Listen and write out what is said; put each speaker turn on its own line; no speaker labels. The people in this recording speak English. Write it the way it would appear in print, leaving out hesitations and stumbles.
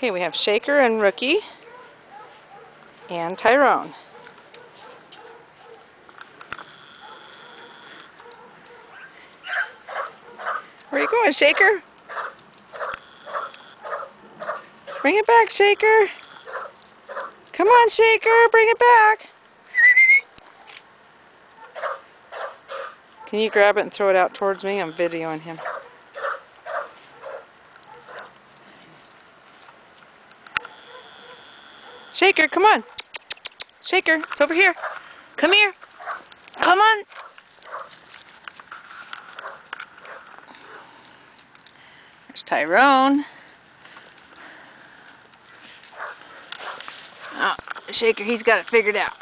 Okay, we have Shaker and Rookie and Tyrone. Where are you going, Shaker? Bring it back, Shaker. Come on, Shaker, bring it back. Can you grab it and throw it out towards me? I'm videoing him. Shaker, come on. Shaker, it's over here. Come here. Come on. There's Tyrone. Oh, Shaker, he's got it figured out.